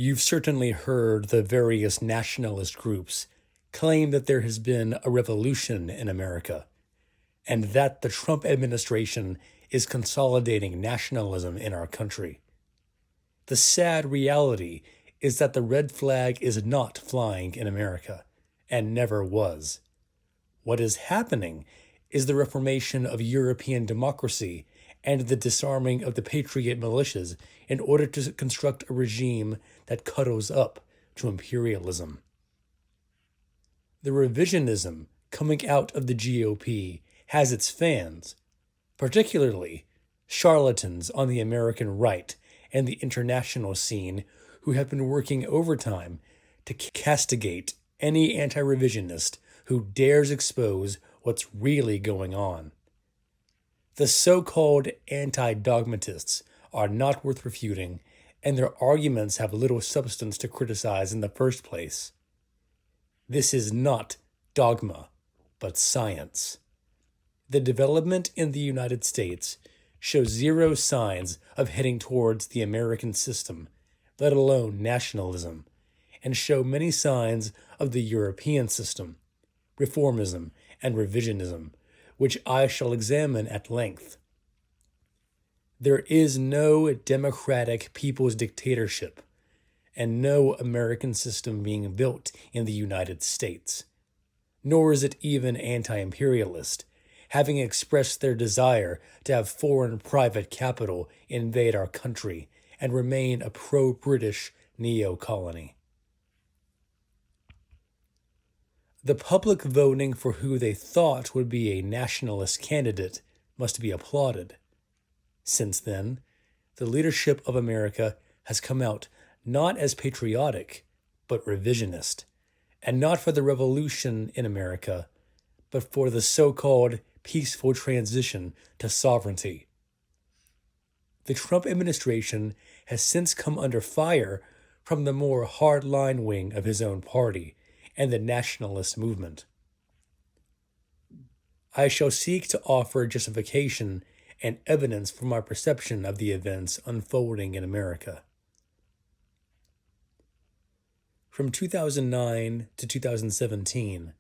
You've certainly heard the various nationalist groups claim that there has been a revolution in America, and that the Trump administration is consolidating nationalism in our country. The sad reality is that the red flag is not flying in America, and never was. What is happening is the reformation of European democracy and the disarming of the patriot militias in order to construct a regime that cuddles up to imperialism. The revisionism coming out of the GOP has its fans, particularly charlatans on the American right and the international scene who have been working overtime to castigate any anti-revisionist who dares expose what's really going on. The so-called anti-dogmatists are not worth refuting, and their arguments have little substance to criticize in the first place. This is not dogma, but science. The development in the United States shows zero signs of heading towards the American system, let alone nationalism, and show many signs of the European system, reformism, and revisionism, which I shall examine at length. There is no democratic people's dictatorship, and no American system being built in the United States. Nor is it even anti-imperialist, having expressed their desire to have foreign private capital invade our country and remain a pro-British neo-colony. The public voting for who they thought would be a nationalist candidate must be applauded. Since then, the leadership of America has come out not as patriotic, but revisionist, and not for the revolution in America, but for the so-called peaceful transition to sovereignty. The Trump administration has since come under fire from the more hardline wing of his own party and the nationalist movement. I shall seek to offer justification and evidence for my perception of the events unfolding in America. From 2009 to 2017,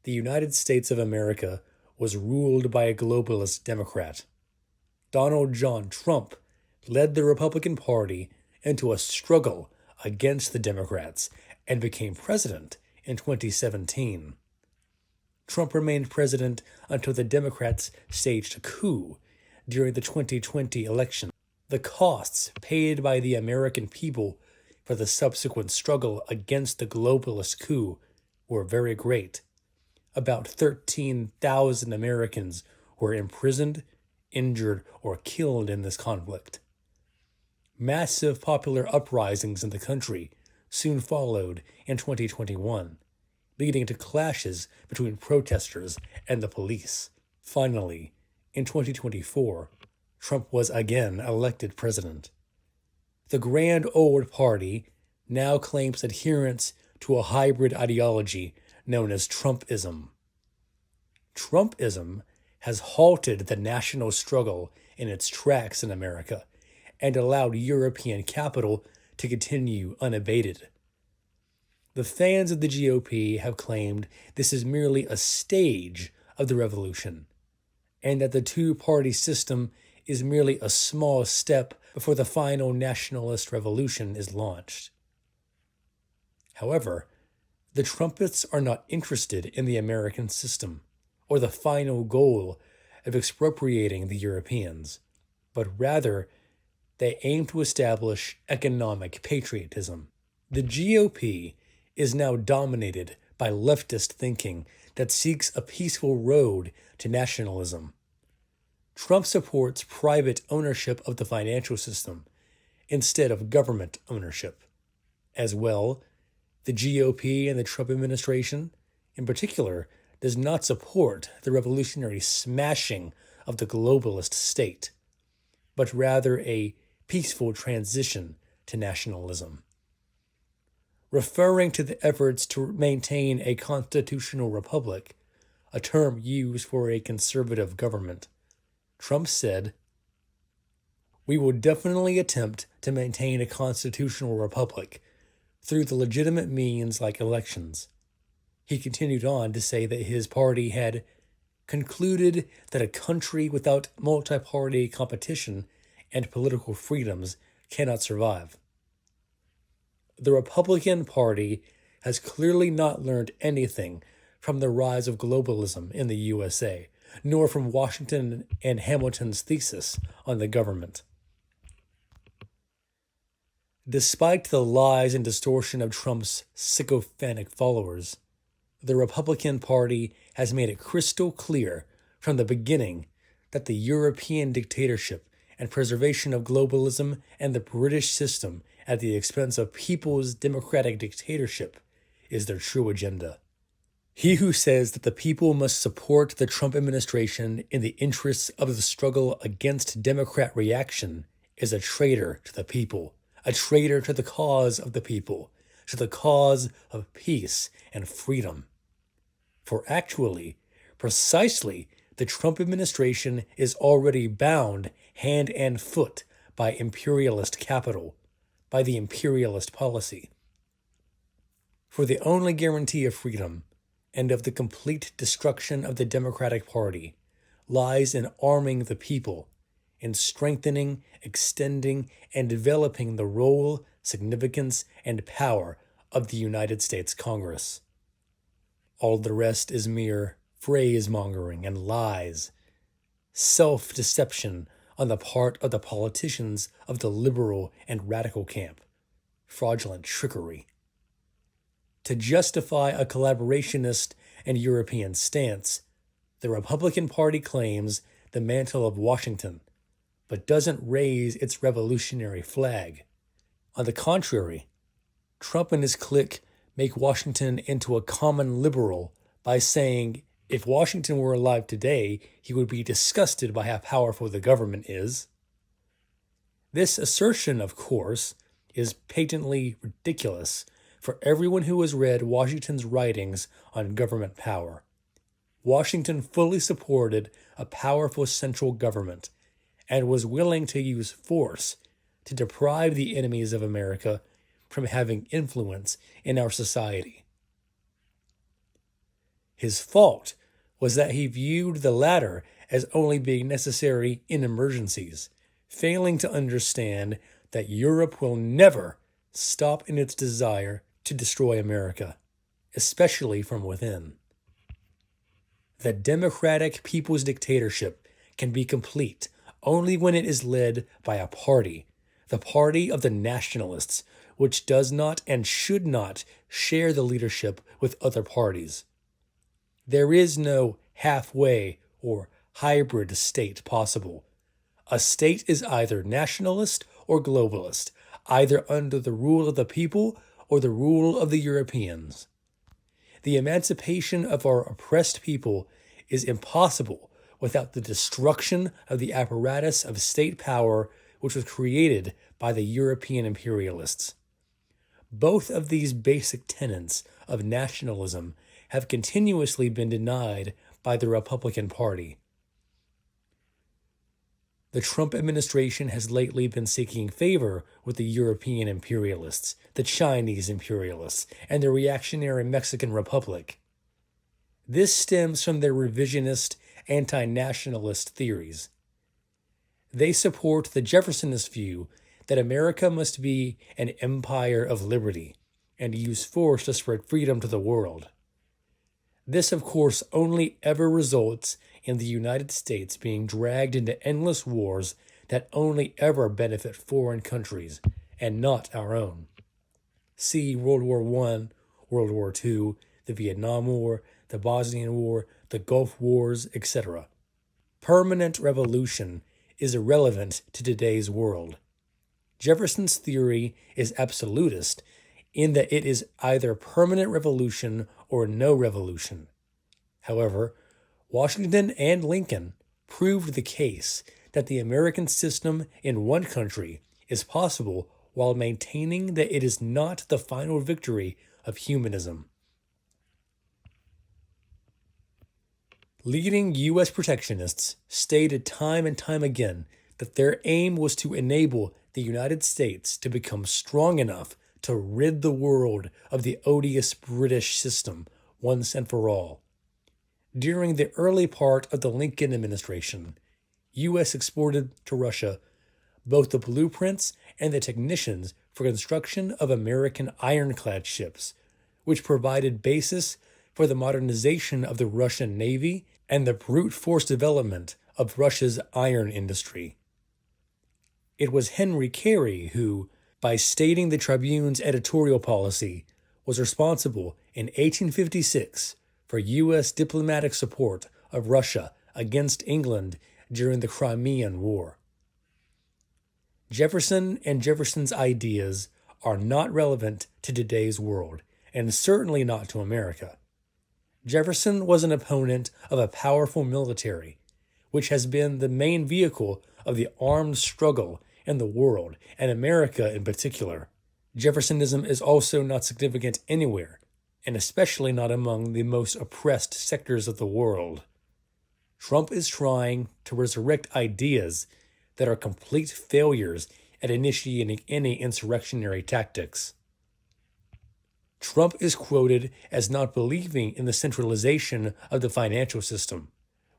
the United States of America was ruled by a globalist Democrat. Donald John Trump led the Republican Party into a struggle against the Democrats and became president in 2017. Trump remained president until the Democrats staged a coup during the 2020 election. The costs paid by the American people for the subsequent struggle against the globalist coup were very great. About 13,000 Americans were imprisoned, injured, or killed in this conflict. Massive popular uprisings in the country soon followed in 2021, leading to clashes between protesters and the police. Finally, in 2024, Trump was again elected president. The Grand Old Party now claims adherence to a hybrid ideology known as Trumpism. Trumpism has halted the national struggle in its tracks in America and allowed European capital to continue unabated. The fans of the GOP have claimed this is merely a stage of the revolution, and that the two-party system is merely a small step before the final nationalist revolution is launched. However, the Trumpists are not interested in the American system or the final goal of expropriating the Europeans, but rather they aim to establish economic patriotism. The GOP is now dominated by leftist thinking that seeks a peaceful road to nationalism. Trump supports private ownership of the financial system instead of government ownership. As well, the GOP and the Trump administration, in particular, does not support the revolutionary smashing of the globalist state, but rather a peaceful transition to nationalism. Referring to the efforts to maintain a constitutional republic, a term used for a conservative government, Trump said, We will definitely attempt to maintain a constitutional republic through the legitimate means like elections. He continued on to say that his party had concluded that a country without multi-party competition and political freedoms cannot survive. The Republican Party has clearly not learned anything from the rise of globalism in the USA, nor from Washington and Hamilton's thesis on the government. Despite the lies and distortion of Trump's sycophantic followers, the Republican Party has made it crystal clear from the beginning that the European dictatorship and preservation of globalism and the British system at the expense of people's democratic dictatorship is their true agenda. He who says that the people must support the Trump administration in the interests of the struggle against Democrat reaction is a traitor to the people, a traitor to the cause of the people, to the cause of peace and freedom. For actually, precisely, the Trump administration is already bound hand and foot by imperialist capital, by the imperialist policy. For the only guarantee of freedom and of the complete destruction of the Democratic Party lies in arming the people, in strengthening, extending, and developing the role, significance, and power of the United States Congress. All the rest is mere phrase-mongering and lies, self-deception on the part of the politicians of the liberal and radical camp, fraudulent trickery. To justify a collaborationist and European stance, the Republican Party claims the mantle of Washington, but doesn't raise its revolutionary flag. On the contrary, Trump and his clique make Washington into a common liberal by saying if Washington were alive today, he would be disgusted by how powerful the government is. This assertion, of course, is patently ridiculous for everyone who has read Washington's writings on government power. Washington fully supported a powerful central government and was willing to use force to deprive the enemies of America from having influence in our society. His fault was that he viewed the latter as only being necessary in emergencies, failing to understand that Europe will never stop in its desire to destroy America, especially from within. The democratic people's dictatorship can be complete only when it is led by a party, the party of the nationalists, which does not and should not share the leadership with other parties. There is no halfway or hybrid state possible. A state is either nationalist or globalist, either under the rule of the people or the rule of the Europeans. The emancipation of our oppressed people is impossible without the destruction of the apparatus of state power which was created by the European imperialists. Both of these basic tenets of nationalism have continuously been denied by the Republican Party. The Trump administration has lately been seeking favor with the European imperialists, the Chinese imperialists, and the reactionary Mexican Republic. This stems from their revisionist, anti-nationalist theories. They support the Jeffersonist view that America must be an empire of liberty and use force to spread freedom to the world. This, of course, only ever results in the United States being dragged into endless wars that only ever benefit foreign countries and not our own. See World War I, World War II, the Vietnam War, the Bosnian War, the Gulf Wars, etc. Permanent revolution is irrelevant to today's world. Jefferson's theory is absolutist in that it is either permanent revolution or no revolution. However, Washington and Lincoln proved the case that the American system in one country is possible while maintaining that it is not the final victory of humanism. Leading U.S. protectionists stated time and time again that their aim was to enable the United States to become strong enough to rid the world of the odious British system once and for all. During the early part of the Lincoln administration, U.S. exported to Russia both the blueprints and the technicians for construction of American ironclad ships, which provided basis for the modernization of the Russian Navy and the brute force development of Russia's iron industry. It was Henry Carey who, by stating the Tribune's editorial policy, was responsible in 1856 for U.S. diplomatic support of Russia against England during the Crimean War. Jefferson and Jefferson's ideas are not relevant to today's world, and certainly not to America. Jefferson was an opponent of a powerful military, which has been the main vehicle of the armed struggle in the world, and America in particular. Jeffersonism is also not significant anywhere, and especially not among the most oppressed sectors of the world. Trump is trying to resurrect ideas that are complete failures at initiating any insurrectionary tactics. Trump is quoted as not believing in the centralization of the financial system,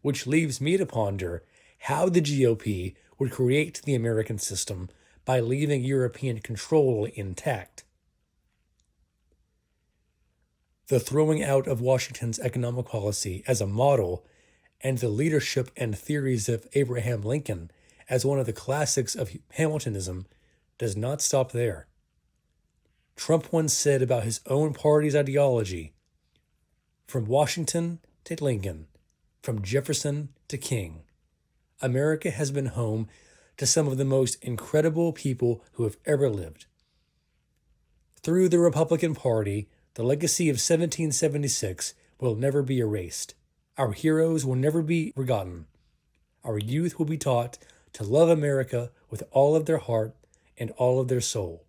which leaves me to ponder how the GOP would create the American system by leaving European control intact. The throwing out of Washington's economic policy as a model and the leadership and theories of Abraham Lincoln as one of the classics of Hamiltonism does not stop there. Trump once said about his own party's ideology, "From Washington to Lincoln, from Jefferson to King, America has been home to some of the most incredible people who have ever lived." Through the Republican Party, the legacy of 1776 will never be erased. Our heroes will never be forgotten. Our youth will be taught to love America with all of their heart and all of their soul.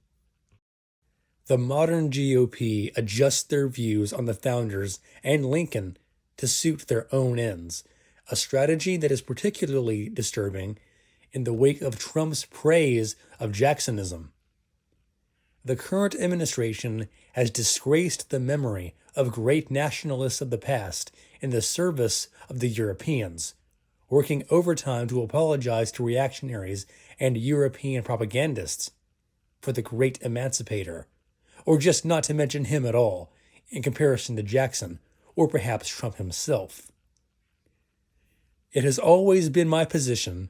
The modern GOP adjusts their views on the founders and Lincoln to suit their own ends, a strategy that is particularly disturbing in the wake of Trump's praise of Jacksonism. The current administration has disgraced the memory of great nationalists of the past in the service of the Europeans, working overtime to apologize to reactionaries and European propagandists for the great emancipator, or just not to mention him at all, in comparison to Jackson, or perhaps Trump himself. It has always been my position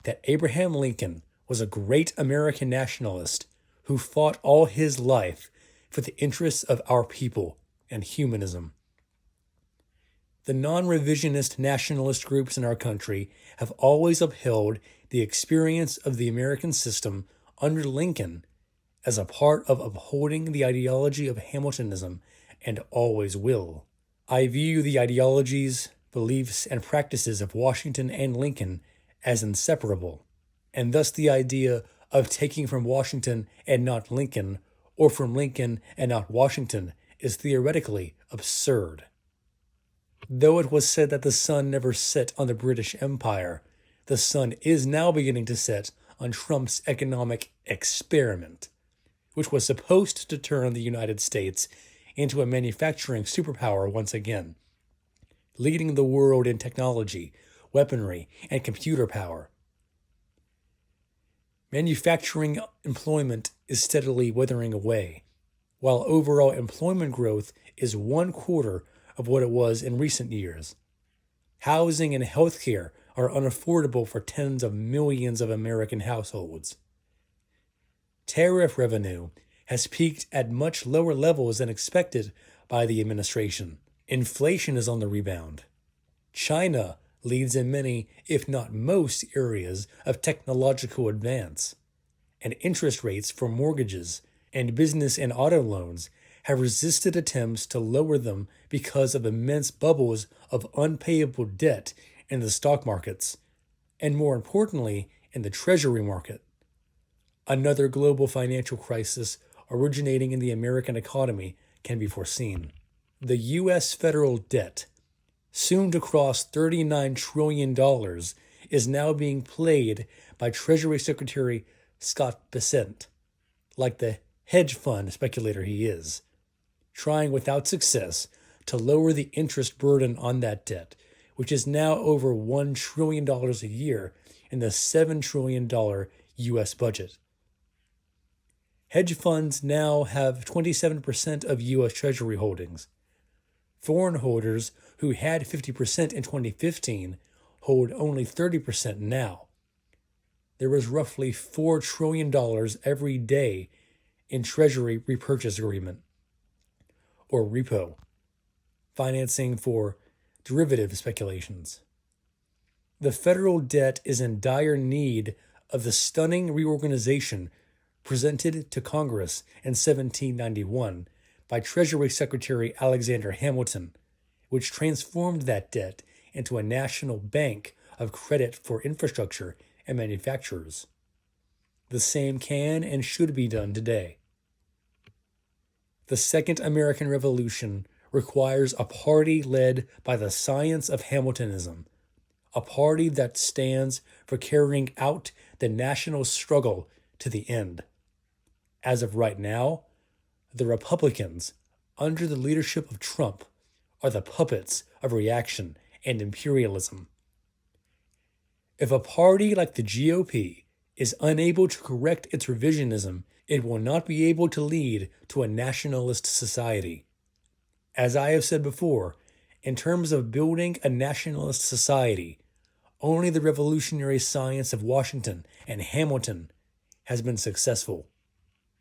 that Abraham Lincoln was a great American nationalist who fought all his life for the interests of our people and humanism. The non-revisionist nationalist groups in our country have always upheld the experience of the American system under Lincoln as a part of upholding the ideology of Hamiltonism, and always will. I view the ideologies, beliefs, and practices of Washington and Lincoln as inseparable, and thus the idea of taking from Washington and not Lincoln, or from Lincoln and not Washington, is theoretically absurd. Though it was said that the sun never set on the British Empire, the sun is now beginning to set on Trump's economic experiment, which was supposed to turn the United States into a manufacturing superpower once again, leading the world in technology, weaponry, and computer power. Manufacturing employment is steadily withering away, while overall employment growth is 1/4 of what it was in recent years. Housing and healthcare are unaffordable for tens of millions of American households. Tariff revenue has peaked at much lower levels than expected by the administration. Inflation is on the rebound. China leads in many, if not most, areas of technological advance, and interest rates for mortgages and business and auto loans have resisted attempts to lower them because of immense bubbles of unpayable debt in the stock markets, and more importantly, in the treasury market. Another global financial crisis originating in the American economy can be foreseen. The U.S. federal debt, soon to cross $39 trillion is now being played by Treasury Secretary Scott Bessent, like the hedge fund speculator he is, trying without success to lower the interest burden on that debt, which is now over $1 trillion a year in the $7 trillion U.S. budget. Hedge funds now have 27% of U.S. Treasury holdings. Foreign holders who had 50% in 2015 hold only 30% now. There is roughly $4 trillion every day in Treasury repurchase agreement, or repo, financing for derivative speculations. The federal debt is in dire need of the stunning reorganization presented to Congress in 1791 by Treasury Secretary Alexander Hamilton, which transformed that debt into a national bank of credit for infrastructure and manufacturers. The same can and should be done today. The Second American Revolution requires a party led by the science of Hamiltonism, a party that stands for carrying out the national struggle to the end. As of right now, the Republicans, under the leadership of Trump, are the puppets of reaction and imperialism. If a party like the GOP is unable to correct its revisionism, it will not be able to lead to a nationalist society. As I have said before, in terms of building a nationalist society, only the revolutionary science of Washington and Hamilton has been successful.